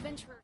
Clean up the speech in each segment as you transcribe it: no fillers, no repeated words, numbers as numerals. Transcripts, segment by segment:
adventurer.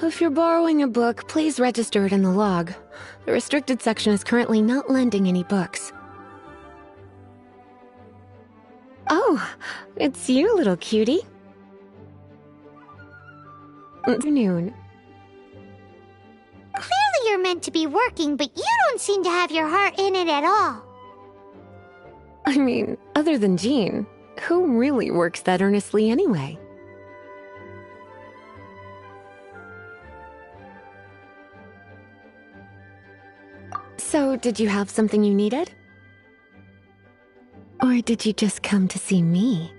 If you're borrowing a book, please register it in the log. The restricted section is currently not lending any books. Oh, it's you, little cutie. Afternoon. Clearly you're meant to be working, but you don't seem to have your heart in it at all. I mean, other than Jean, who really works that earnestly anyway? So, did you have something you needed? Or did you just come to see me?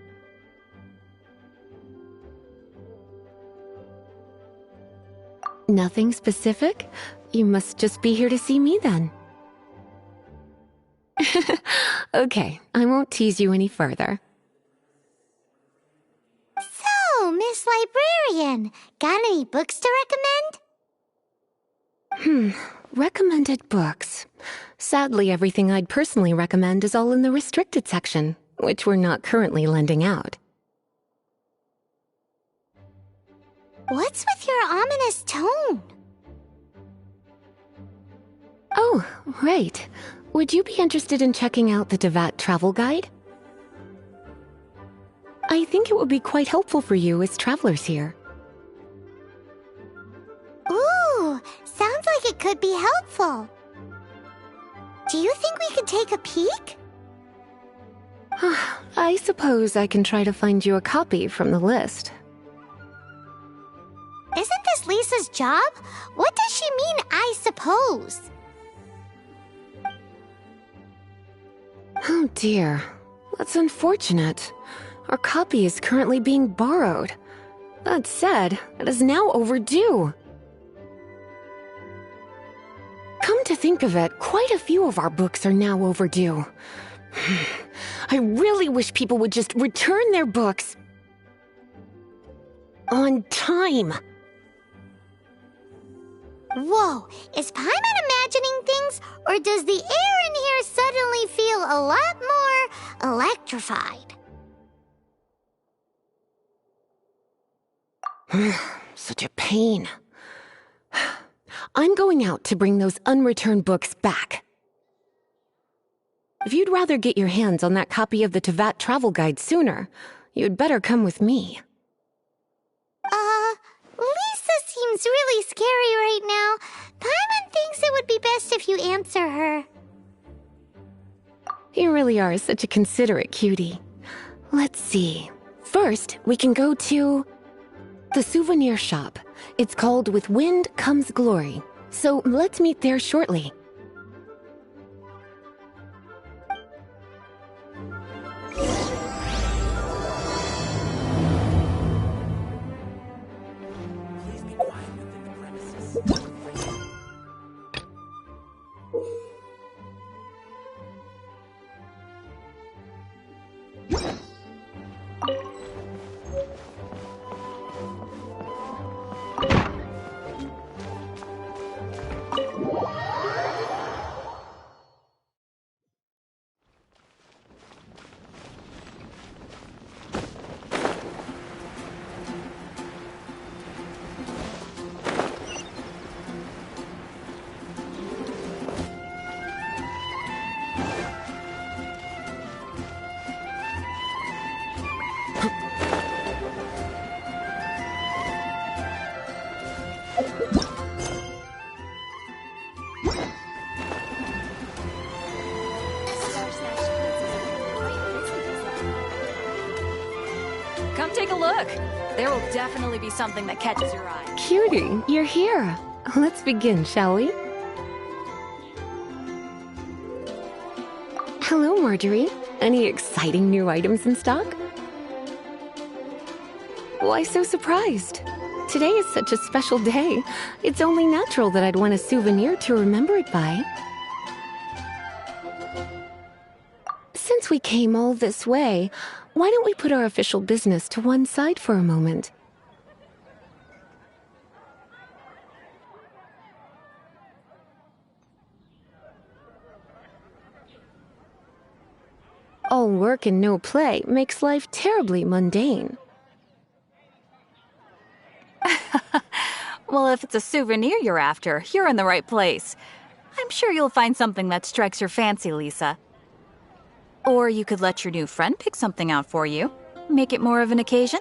Nothing specific? You must just be here to see me then. Okay, I won't tease you any further. So, Miss Librarian, got any books to recommend? Recommended books. Sadly, everything I'd personally recommend is all in the restricted section, which we're not currently lending out. What's with your ominous tone? Oh, right. Would you be interested in checking out the Teyvat travel guide? I think it would be quite helpful for you as travelers here. Ooh, sounds like it could be helpful. Do you think we could take a peek? I suppose I can try to find you a copy from the list. Isn't this Lisa's job? What does she mean, I suppose? Oh dear, that's unfortunate. Our copy is currently being borrowed. That said, it is now overdue. Come to think of it, quite a few of our books are now overdue. I really wish people would just return their books on time. Whoa, is Paimon imagining things, or does the air in here suddenly feel a lot more electrified? Such a pain. I'm going out to bring those unreturned books back. If you'd rather get your hands on that copy of the Teyvat travel guide sooner, you'd better come with me. Lisa seems really scary right now. Paimon thinks it would be best if you answer her. You really are such a considerate cutie. Let's see. First, we can go to the souvenir shop. It's called With Wind Comes Glory. So let's meet there shortly. Please be quiet within the premises. Come take a look. There will definitely be something that catches your eye. Cutie, you're here. Let's begin, shall we? Hello, Marjorie. Any exciting new items in stock? Why so surprised? Today is such a special day. It's only natural that I'd want a souvenir to remember it by. Since we came all this way, why don't we put our official business to one side for a moment? All work and no play makes life terribly mundane. Well, if it's a souvenir you're after, you're in the right place. I'm sure you'll find something that strikes your fancy, Lisa. Or you could let your new friend pick something out for you. Make it more of an occasion.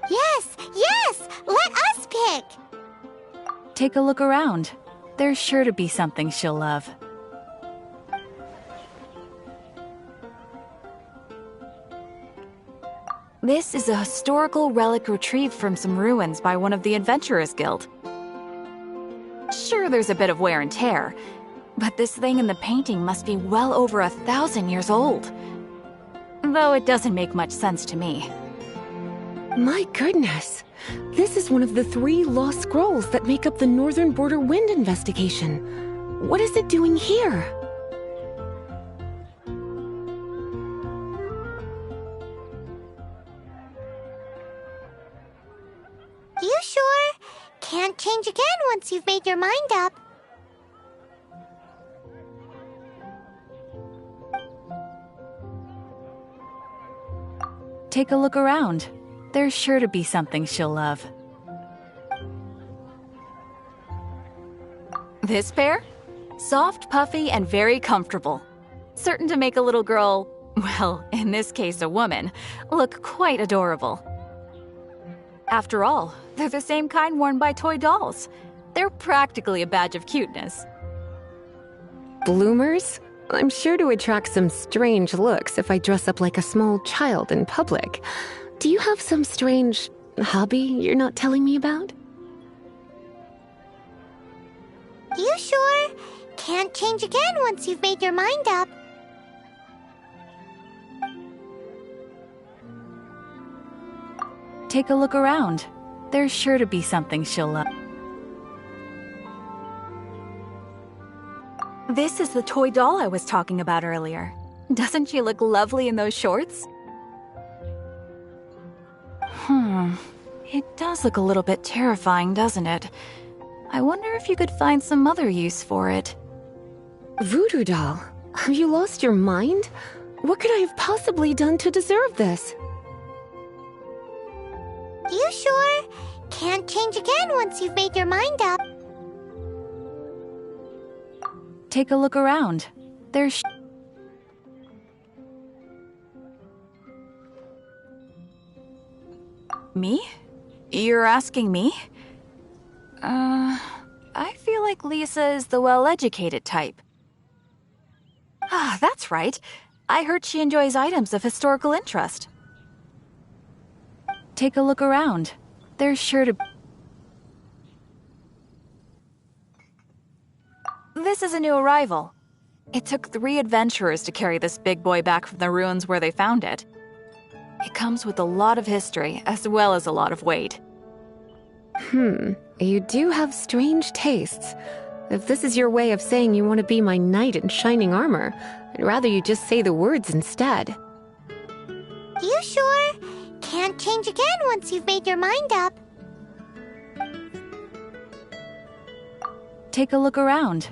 Yes, yes! Let us pick! Take a look around. There's sure to be something she'll love. This is a historical relic retrieved from some ruins by one of the Adventurers Guild. Sure, there's a bit of wear and tear, but this thing in the painting must be well over 1,000 years old. Though it doesn't make much sense to me. My goodness! This is one of the 3 lost scrolls that make up the Northern Border Wind investigation. What is it doing here? You sure? Can't change again once you've made your mind up. Take a look around. There's sure to be something she'll love. This pair? Soft, puffy, and very comfortable. Certain to make a little girl, well, in this case a woman, look quite adorable. After all, they're the same kind worn by toy dolls. They're practically a badge of cuteness. Bloomers? I'm sure to attract some strange looks if I dress up like a small child in public. Do you have some strange hobby you're not telling me about? You sure? Can't change again once you've made your mind up. Take a look around. There's sure to be something she'll love. This is the toy doll I was talking about earlier. Doesn't she look lovely in those shorts? It does look a little bit terrifying, doesn't it? I wonder if you could find some other use for it. Voodoo doll, have you lost your mind? What could I have possibly done to deserve this? You sure? Can't change again once you've made your mind up. Take a look around. There's... Me? You're asking me? I feel like Lisa is the well-educated type. Ah, that's right. I heard she enjoys items of historical interest. Take a look around. There's sure to... This is a new arrival. It took 3 adventurers to carry this big boy back from the ruins where they found it. It comes with a lot of history, as well as a lot of weight. You do have strange tastes. If this is your way of saying you want to be my knight in shining armor, I'd rather you just say the words instead. You sure? Can't change again once you've made your mind up. Take a look around.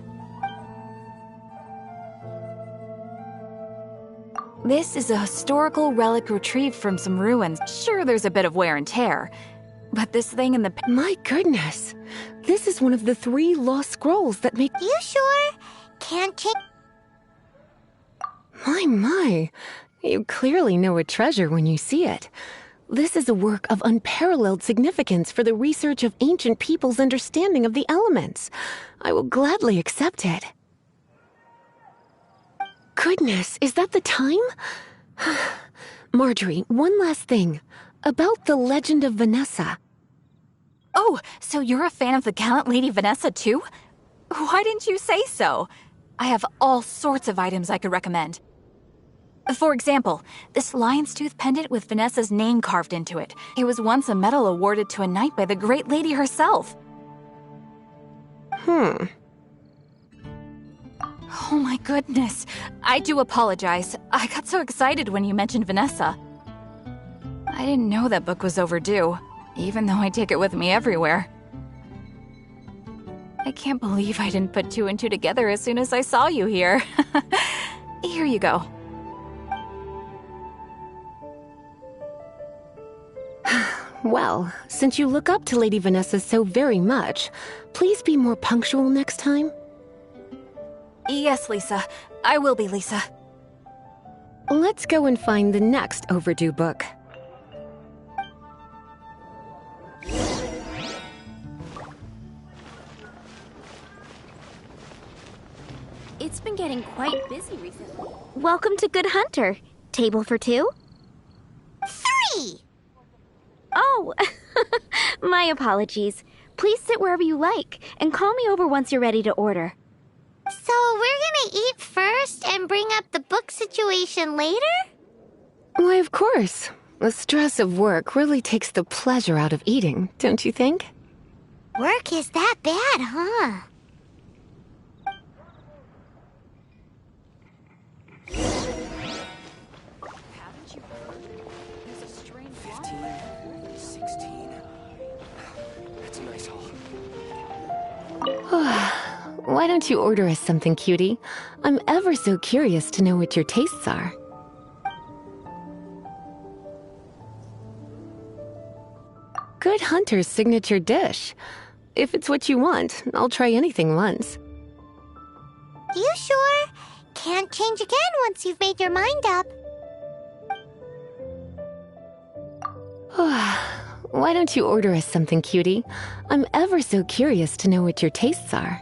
This is a historical relic retrieved from some ruins. Sure, there's a bit of wear and tear, but this thing in the... My goodness! This is one of the 3 lost scrolls that make... You sure? Can't change... My! You clearly know a treasure when you see it. This is a work of unparalleled significance for the research of ancient people's understanding of the elements. I will gladly accept it. Goodness, is that the time? Marjorie, one last thing. About the legend of Vanessa. Oh, so you're a fan of the gallant Lady Vanessa too? Why didn't you say so? I have all sorts of items I could recommend. For example, this lion's tooth pendant with Vanessa's name carved into it. It was once a medal awarded to a knight by the great lady herself. Oh my goodness. I do apologize. I got so excited when you mentioned Vanessa. I didn't know that book was overdue, even though I take it with me everywhere. I can't believe I didn't put two and two together as soon as I saw you here. Here you go. Well, since you look up to Lady Vanessa so very much, please be more punctual next time. Yes, Lisa. I will be, Lisa. Let's go and find the next overdue book. It's been getting quite busy recently. Welcome to Good Hunter. Table for two? 3! Oh, my apologies. Please sit wherever you like, and call me over once you're ready to order. So we're gonna eat first and bring up the book situation later? Why, of course. The stress of work really takes the pleasure out of eating, don't you think? Work is that bad, huh? Haven't you heard? There's a strange 15, 16. That's a nice haul. Why don't you order us something, cutie? I'm ever so curious to know what your tastes are. Good Hunter's signature dish. If it's what you want, I'll try anything once. You sure? Can't change again once you've made your mind up. Why don't you order us something, cutie? I'm ever so curious to know what your tastes are.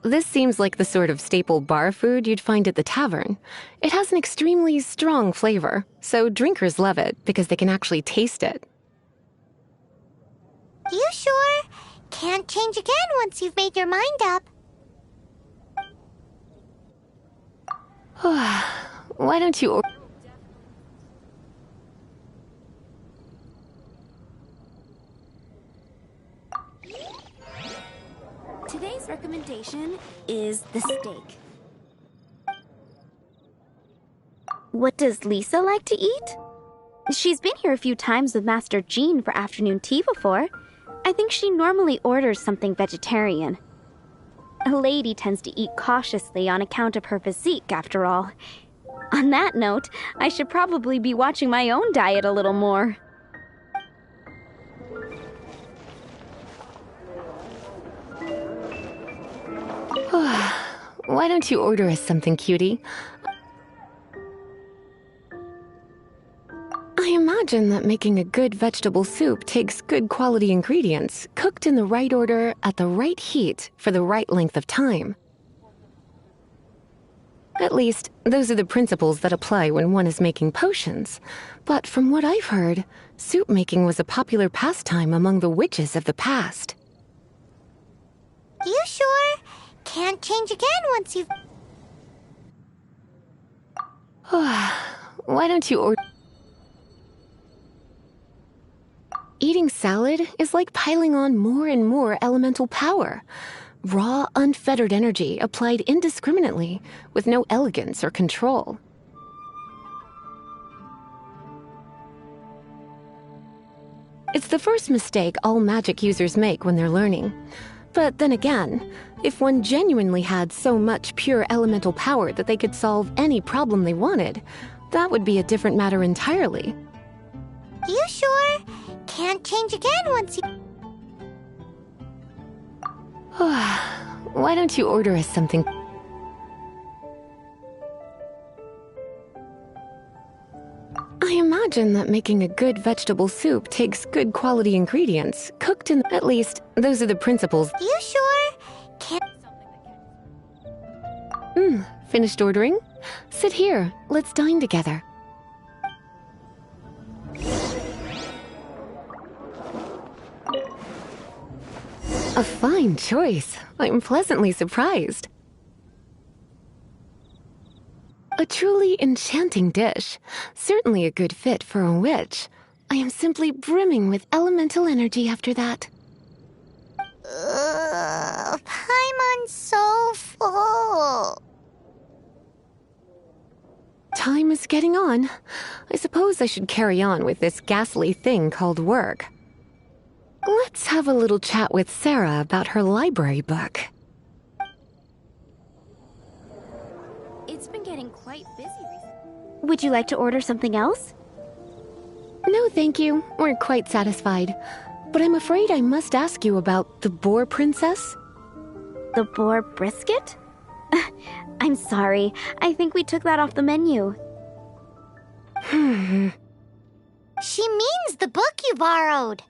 This seems like the sort of staple bar food you'd find at the tavern. It has an extremely strong flavor, so drinkers love it because they can actually taste it. You sure? Can't change again once you've made your mind up. Why don't you order... Today's recommendation is the steak. What does Lisa like to eat? She's been here a few times with Master Jean for afternoon tea before. I think she normally orders something vegetarian. A lady tends to eat cautiously on account of her physique, after all. On that note, I should probably be watching my own diet a little more. Why don't you order us something, cutie? I imagine that making a good vegetable soup takes good quality ingredients, cooked in the right order, at the right heat, for the right length of time. At least, those are the principles that apply when one is making potions. But from what I've heard, soup making was a popular pastime among the witches of the past. You sure? Can't change again once you've... Why don't you order... Eating salad is like piling on more and more elemental power. Raw, unfettered energy applied indiscriminately, with no elegance or control. It's the first mistake all magic users make when they're learning. But then again, if one genuinely had so much pure elemental power that they could solve any problem they wanted, that would be a different matter entirely. You sure? Can't change again once you... Why don't you order us something? I imagine that making a good vegetable soup takes good quality ingredients, cooked in... At least, those are the principles. You sure? Can't... Finished ordering? Sit here. Let's dine together. A fine choice. I'm pleasantly surprised. A truly enchanting dish. Certainly a good fit for a witch. I am simply brimming with elemental energy after that. Paimon's so full. Time is getting on. I suppose I should carry on with this ghastly thing called work. Let's have a little chat with Sarah about her library book. It's been getting quite busy recently. Would you like to order something else? No, thank you. We're quite satisfied. But I'm afraid I must ask you about the boar princess. The boar brisket? I'm sorry. I think we took that off the menu. She means the book you borrowed.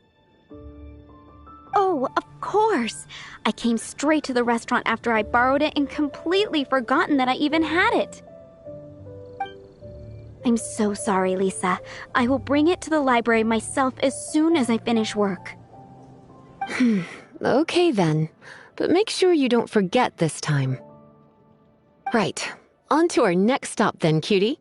Oh, of course. I came straight to the restaurant after I borrowed it and completely forgotten that I even had it. I'm so sorry, Lisa. I will bring it to the library myself as soon as I finish work. Okay then. But make sure you don't forget this time. Right. On to our next stop then, cutie.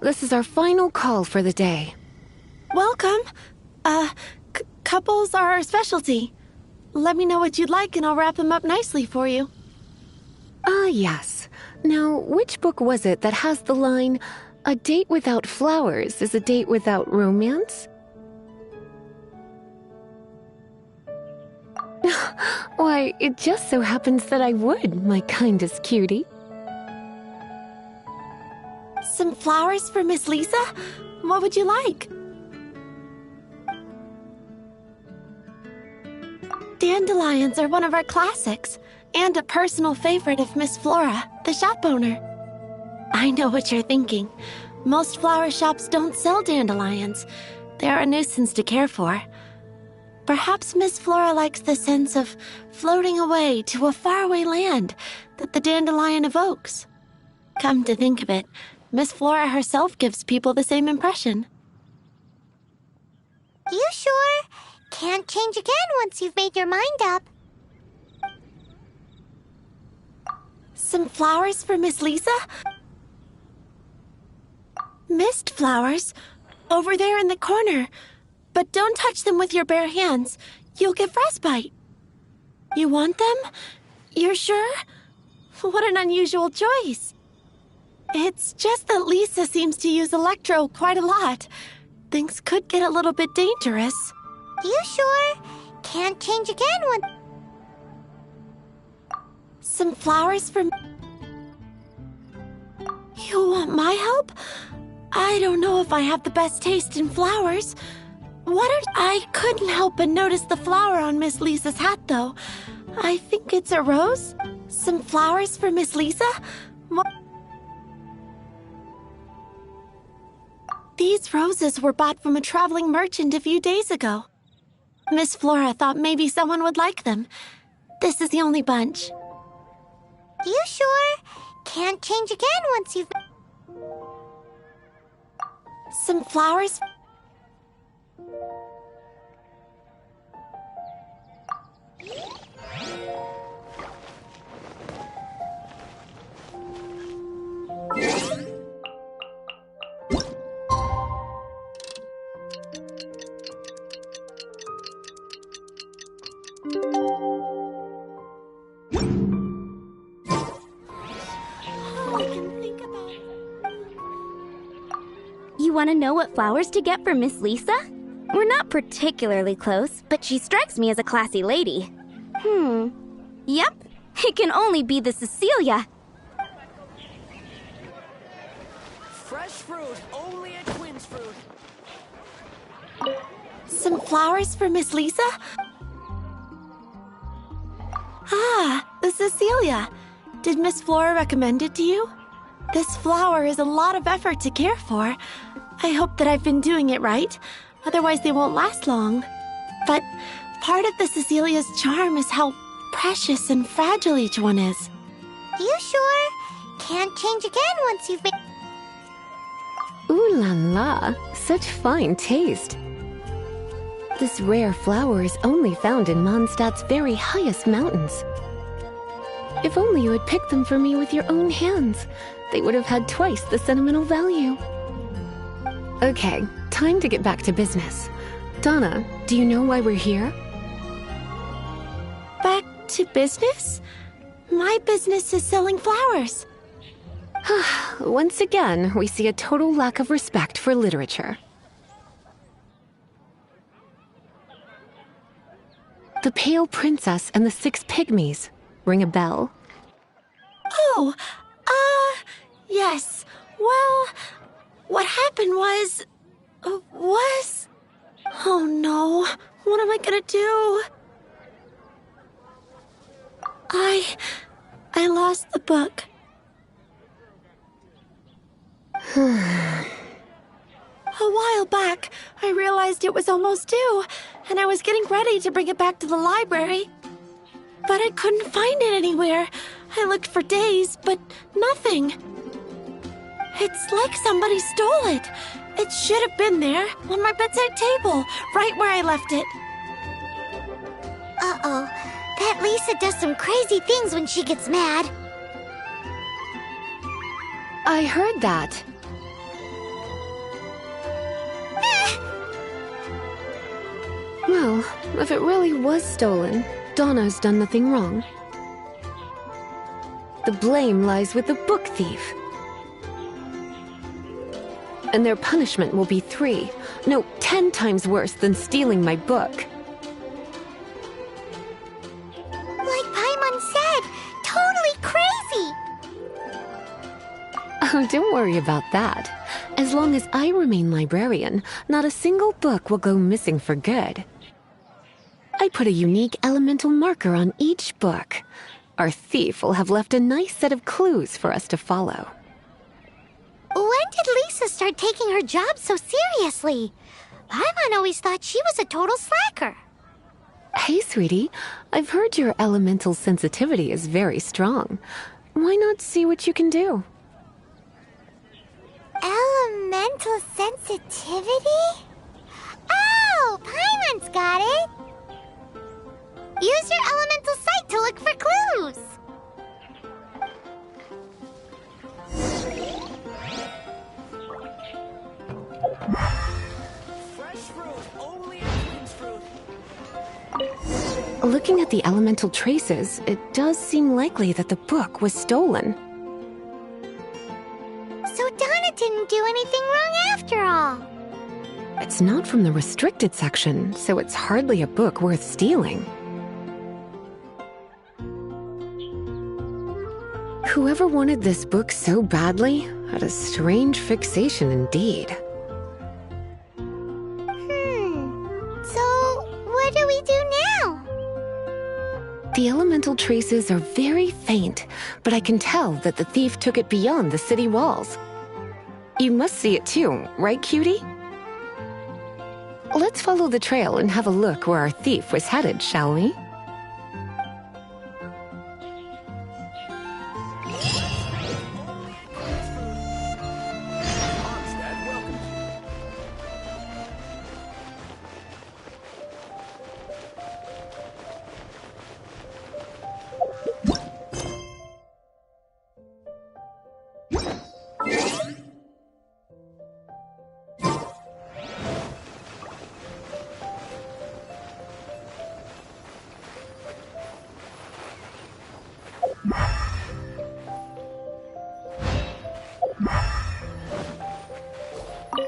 This is our final call for the day. Welcome. Couples are our specialty. Let me know what you'd like and I'll wrap them up nicely for you. Yes. Now, which book was it that has the line, "A date without flowers is a date without romance"? Why, it just so happens that I would, my kindest cutie. Some flowers for Miss Lisa? What would you like? Dandelions are one of our classics, and a personal favorite of Miss Flora, the shop owner. I know what you're thinking. Most flower shops don't sell dandelions. They're a nuisance to care for. Perhaps Miss Flora likes the sense of floating away to a faraway land that the dandelion evokes. Come to think of it, Miss Flora herself gives people the same impression. You sure? Can't change again once you've made your mind up. Some flowers for Miss Lisa? Mist flowers? Over there in the corner. But don't touch them with your bare hands. You'll get frostbite. You want them? You're sure? What an unusual choice. It's just that Lisa seems to use Electro quite a lot. Things could get a little bit dangerous. You sure? Can't change again when... Some flowers for... You want my help? I don't know if I have the best taste in flowers. I couldn't help but notice the flower on Miss Lisa's hat, though. I think it's a rose? Some flowers for Miss Lisa? These roses were bought from a traveling merchant a few days ago. Miss Flora thought maybe someone would like them. This is the only bunch. You sure? Can't change again once you've... Some flowers... You want to know what flowers to get for Miss Lisa? We're not particularly close, but she strikes me as a classy lady. Yep, it can only be the Cecilia. Fresh fruit, only at Quinn's Fruit. Some flowers for Miss Lisa? Cecilia. Did Miss Flora recommend it to you? This flower is a lot of effort to care for. I hope that I've been doing it right. Otherwise, they won't last long. But part of the Cecilia's charm is how precious and fragile each one is. You sure? Can't change again once you've been... Ooh la la, such fine taste. This rare flower is only found in Mondstadt's very highest mountains. If only you had picked them for me with your own hands, they would have had twice the sentimental value. Okay, time to get back to business. Donna, do you know why we're here? Back to business? My business is selling flowers. Once again, we see a total lack of respect for literature. The Pale Princess and the Six Pygmies. Ring a bell? Oh, yes. Well, what happened was... Oh no, what am I gonna do? I lost the book. A while back, I realized it was almost due, and I was getting ready to bring it back to the library. But I couldn't find it anywhere. I looked for days, but nothing. It's like somebody stole it. It should have been there, on my bedside table, right where I left it. Uh-oh. That Lisa does some crazy things when she gets mad. I heard that. Well, if it really was stolen, Donna's done nothing wrong. The blame lies with the book thief. And their punishment will be 3, no, 10 times worse than stealing my book. Like Paimon said, totally crazy! Oh, don't worry about that. As long as I remain librarian, not a single book will go missing for good. I put a unique elemental marker on each book. Our thief will have left a nice set of clues for us to follow. When did Lisa start taking her job so seriously? Paimon always thought she was a total slacker. Hey, sweetie, I've heard your elemental sensitivity is very strong. Why not see what you can do? Elemental sensitivity? Oh, Paimon's got it! Use your elemental sight to look for clues! Fresh fruit, only at Queen's Fruit. Looking at the elemental traces, it does seem likely that the book was stolen. So Donna didn't do anything wrong after all. It's not from the restricted section, so it's hardly a book worth stealing. Whoever wanted this book so badly had a strange fixation indeed. So what do we do now? The elemental traces are very faint, but I can tell that the thief took it beyond the city walls. You must see it too, right, cutie? Let's follow the trail and have a look where our thief was headed, shall we?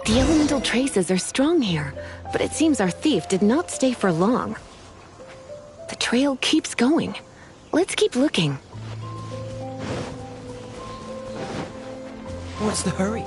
The elemental traces are strong here, but it seems our thief did not stay for long. The trail keeps going. Let's keep looking. What's the hurry?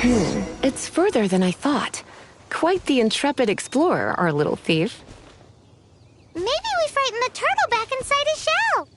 It's further than I thought. Quite the intrepid explorer, our little thief. Maybe we frightened the turtle back inside his shell.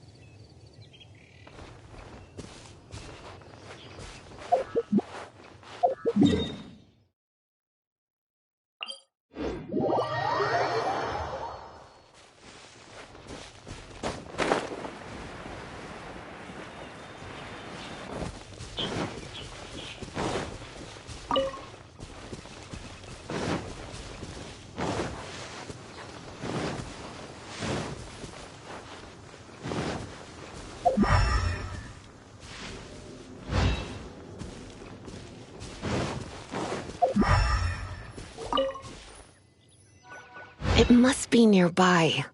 It must be nearby.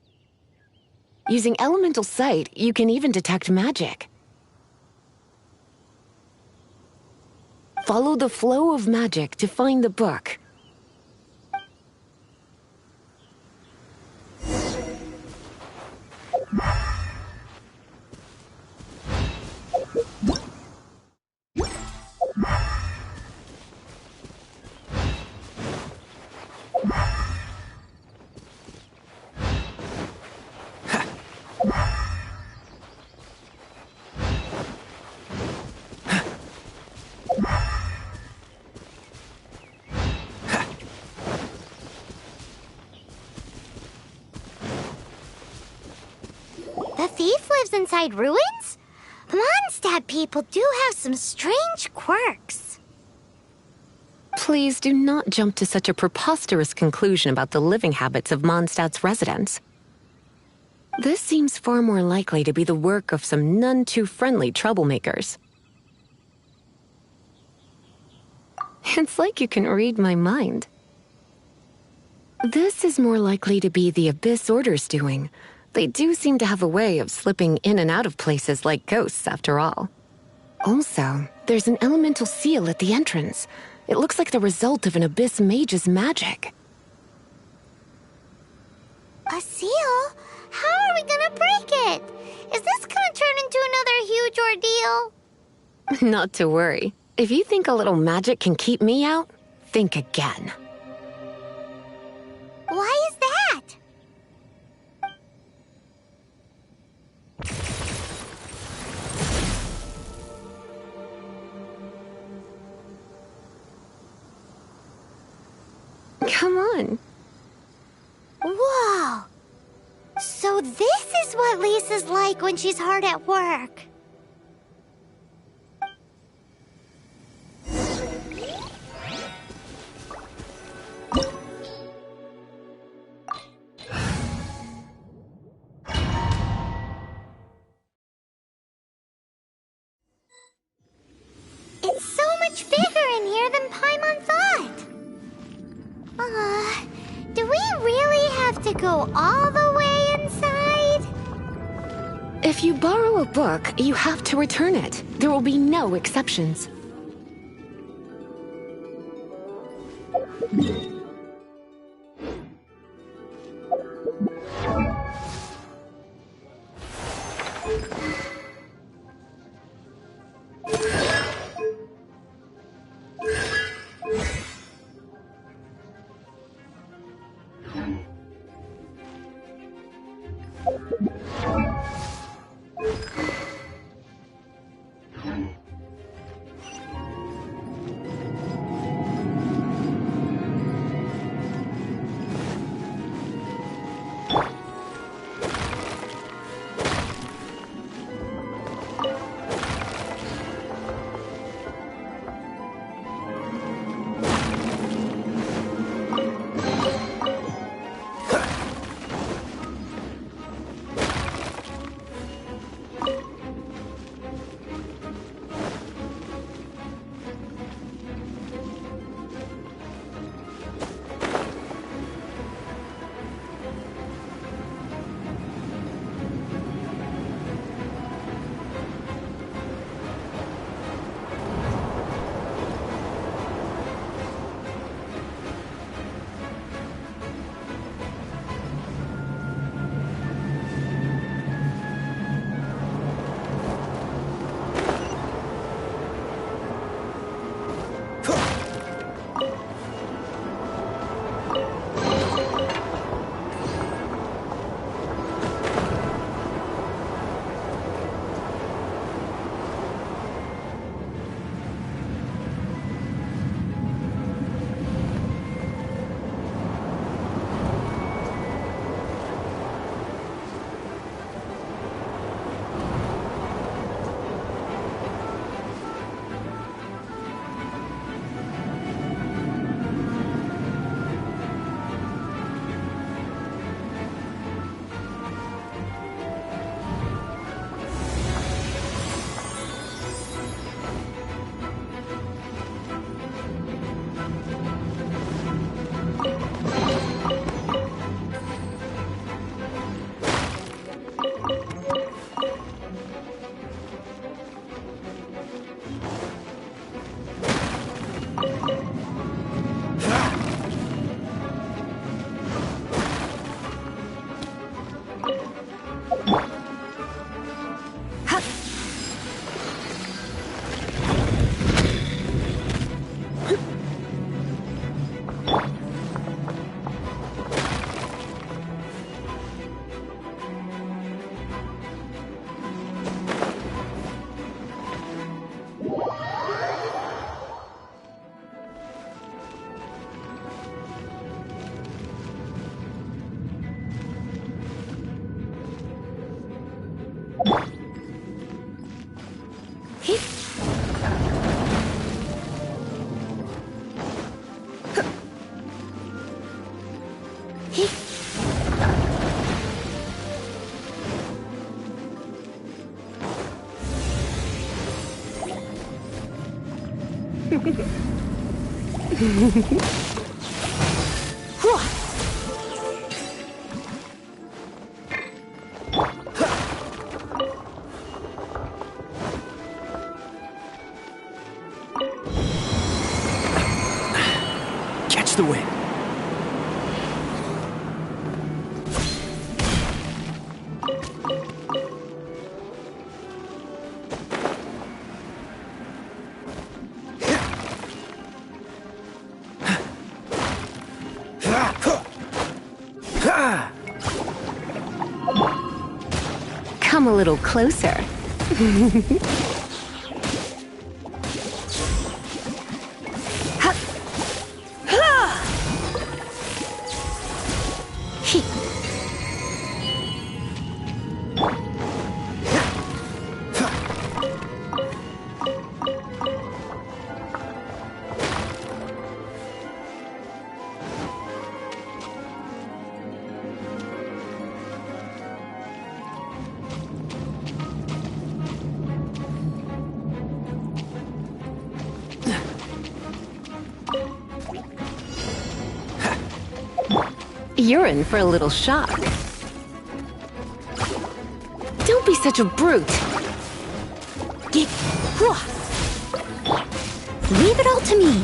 Using elemental sight, you can even detect magic. Follow the flow of magic to find the book. The thief lives inside ruins? Mondstadt people do have some strange quirks. Please do not jump to such a preposterous conclusion about the living habits of Mondstadt's residents. This seems far more likely to be the work of some none-too-friendly troublemakers. It's like you can read my mind. This is more likely to be the Abyss Order's doing. They do seem to have a way of slipping in and out of places like ghosts, after all. Also, there's an elemental seal at the entrance. It looks like the result of an Abyss mage's magic. A seal? How are we gonna break it? Is this gonna turn into another huge ordeal? Not to worry. If you think a little magic can keep me out, think again. Why is that? Come on. Whoa! So this is what Lisa's like when she's hard at work. It's so much bigger in here than Paimon thought. Do we really have to go all the way inside? If you borrow a book, you have to return it. There will be no exceptions. Catch the wind. Come a little closer. You're in for a little shock. Don't be such a brute. Leave it all to me.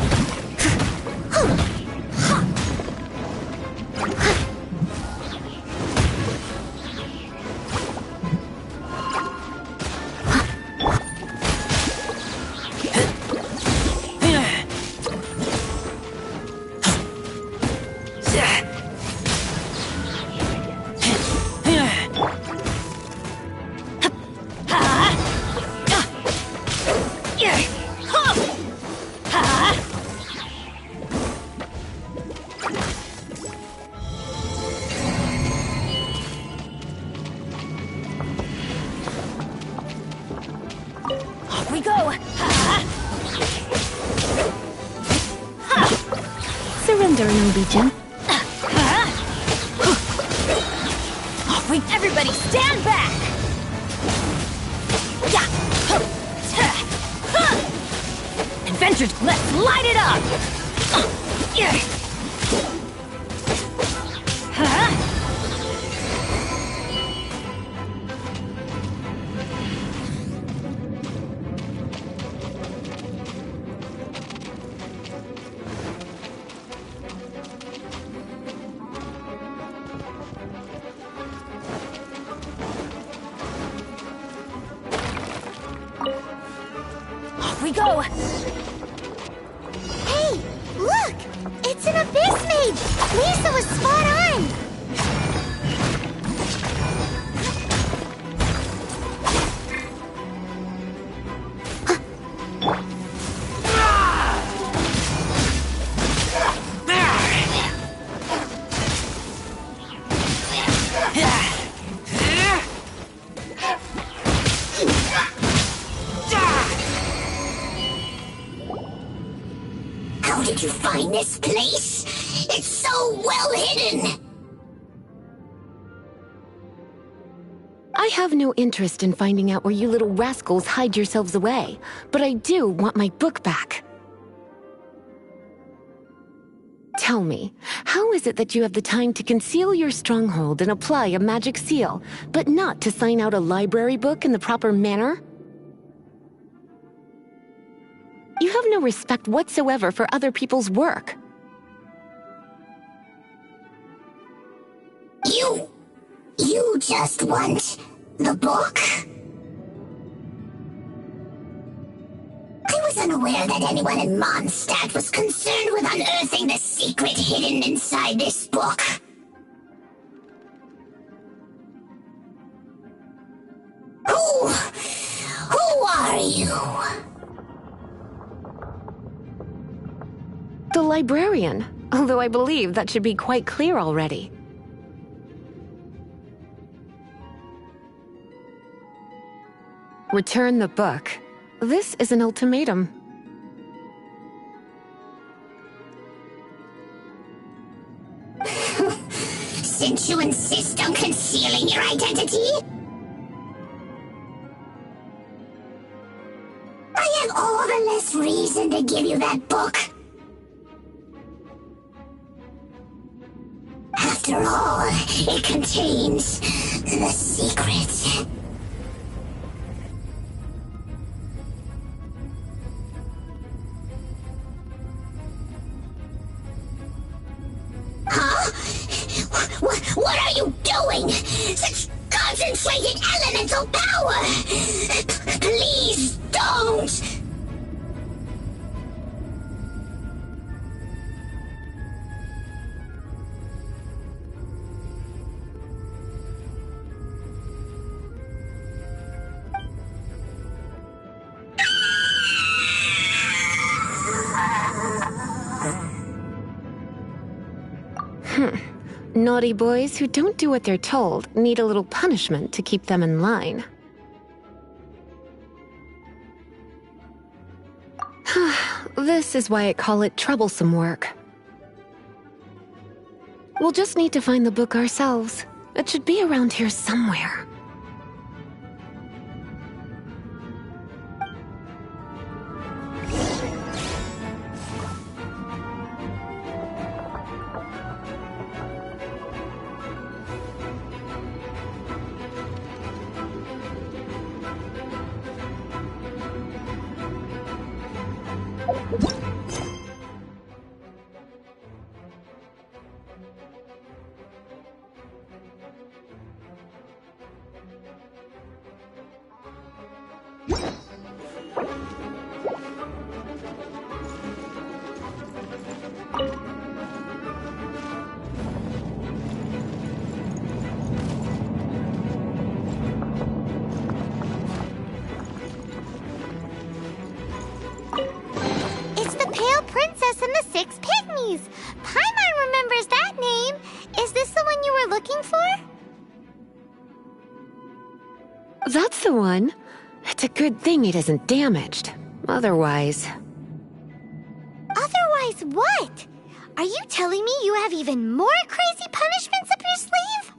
We go! Surrender and allegiance. Everybody stand back! Adventures, let's light it up! We go! Hey, look! It's an abyss mage! Lisa was spot on! How did you find this place? It's so well hidden! I have no interest in finding out where you little rascals hide yourselves away, but I do want my book back. Tell me, how is it that you have the time to conceal your stronghold and apply a magic seal, but not to sign out a library book in the proper manner? You have no respect whatsoever for other people's work. You just want the book? I was unaware that anyone in Mondstadt was concerned with unearthing the secret hidden inside this book. Who are you? The librarian, although I believe that should be quite clear already. Return the book. This is an ultimatum. Since you insist on concealing your identity, I have all the less reason to give you that book. After all, it contains the secret. Huh? What are you doing? Such concentrated elemental power! Please don't! Naughty boys who don't do what they're told need a little punishment to keep them in line. This is why I call it troublesome work. We'll just need to find the book ourselves. It should be around here somewhere. Paimon remembers that name. Is this the one you were looking for? That's the one. It's a good thing it isn't damaged. Otherwise... Otherwise what? Are you telling me you have even more crazy punishments up your sleeve?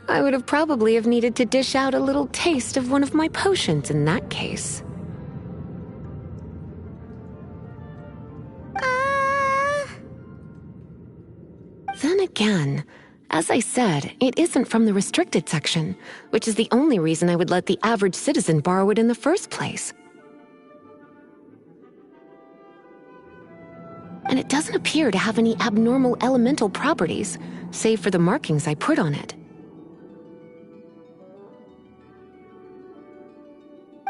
I would have probably have needed to dish out a little taste of one of my potions in that case. Then again, as I said, it isn't from the restricted section, which is the only reason I would let the average citizen borrow it in the first place. And it doesn't appear to have any abnormal elemental properties, save for the markings I put on it.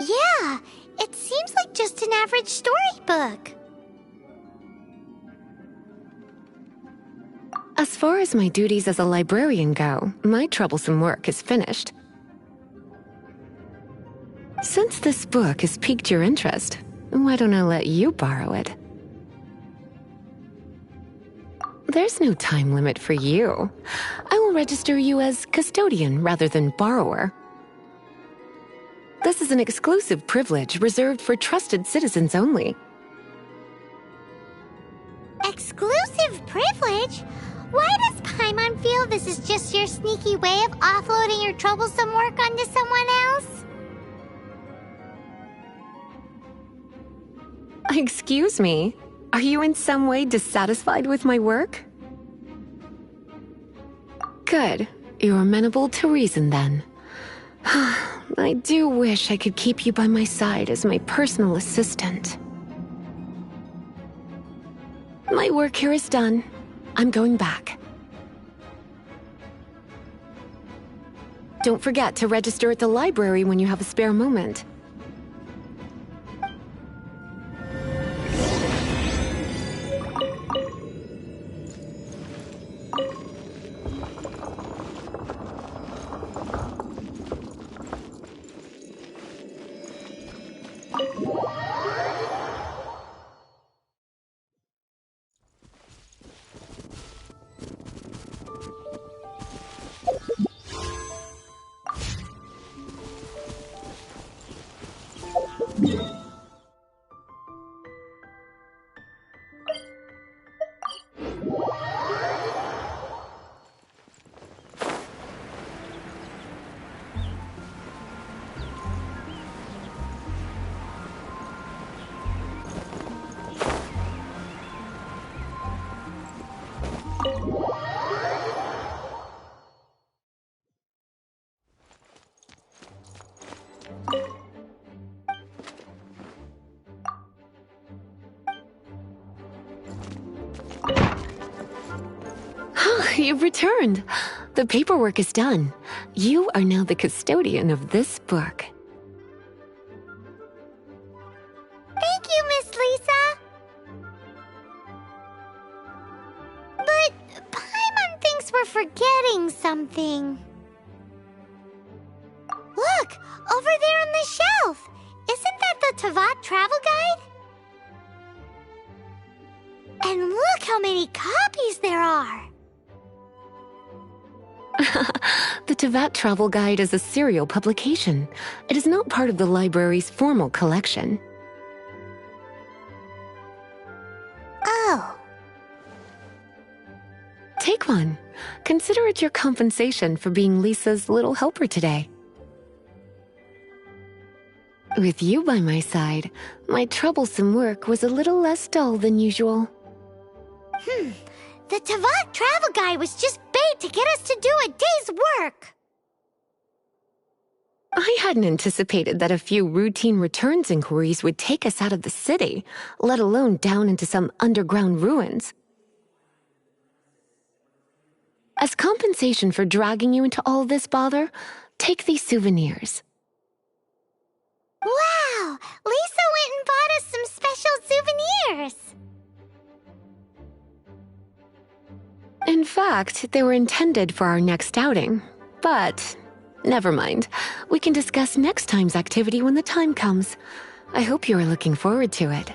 Yeah, it seems like just an average storybook. As far as my duties as a librarian go, my troublesome work is finished. Since this book has piqued your interest, why don't I let you borrow it? There's no time limit for you. I will register you as custodian rather than borrower. This is an exclusive privilege reserved for trusted citizens only. Exclusive privilege? Why does Paimon feel this is just your sneaky way of offloading your troublesome work onto someone else? Excuse me, are you in some way dissatisfied with my work? Good, you're amenable to reason then. I do wish I could keep you by my side as my personal assistant. My work here is done. I'm going back. Don't forget to register at the library when you have a spare moment. You've returned. The paperwork is done. You are now the custodian of this book. Thank you, Miss Lisa. But Paimon thinks we're forgetting something. Look, over there on the shelf. Isn't that the Teyvat travel guide? And look how many copies there are. The Teyvat Travel Guide is a serial publication. It is not part of the library's formal collection. Oh. Take one. Consider it your compensation for being Lisa's little helper today. With you by my side, my troublesome work was a little less dull than usual. The Teyvat travel guide was just bait to get us to do a day's work. I hadn't anticipated that a few routine returns inquiries would take us out of the city, let alone down into some underground ruins. As compensation for dragging you into all this bother, take these souvenirs. Wow! Lisa went and bought us some special souvenirs. In fact, they were intended for our next outing. But, never mind. We can discuss next time's activity when the time comes. I hope you are looking forward to it.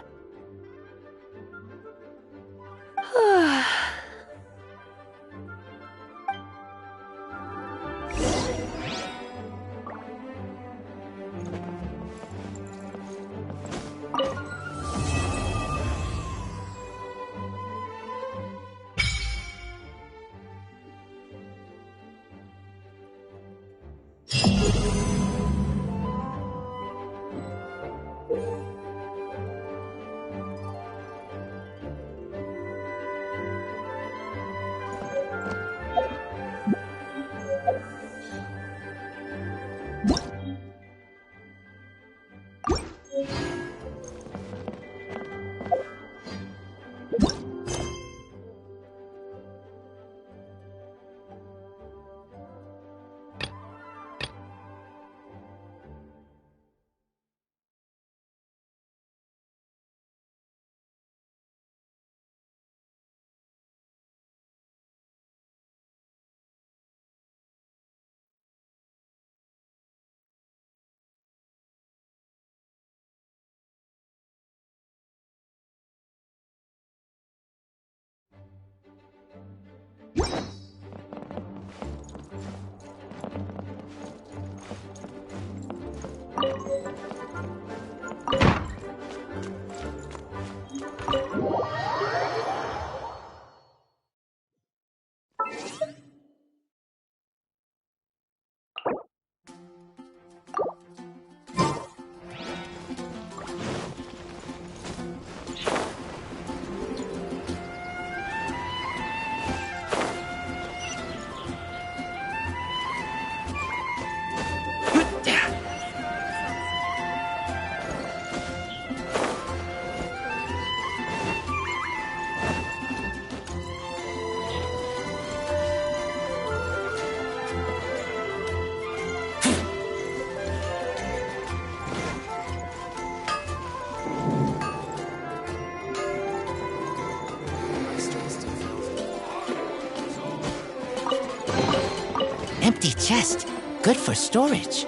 Empty chest. Good for storage.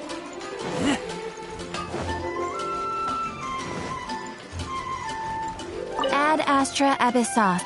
Ad Astra Abyssa.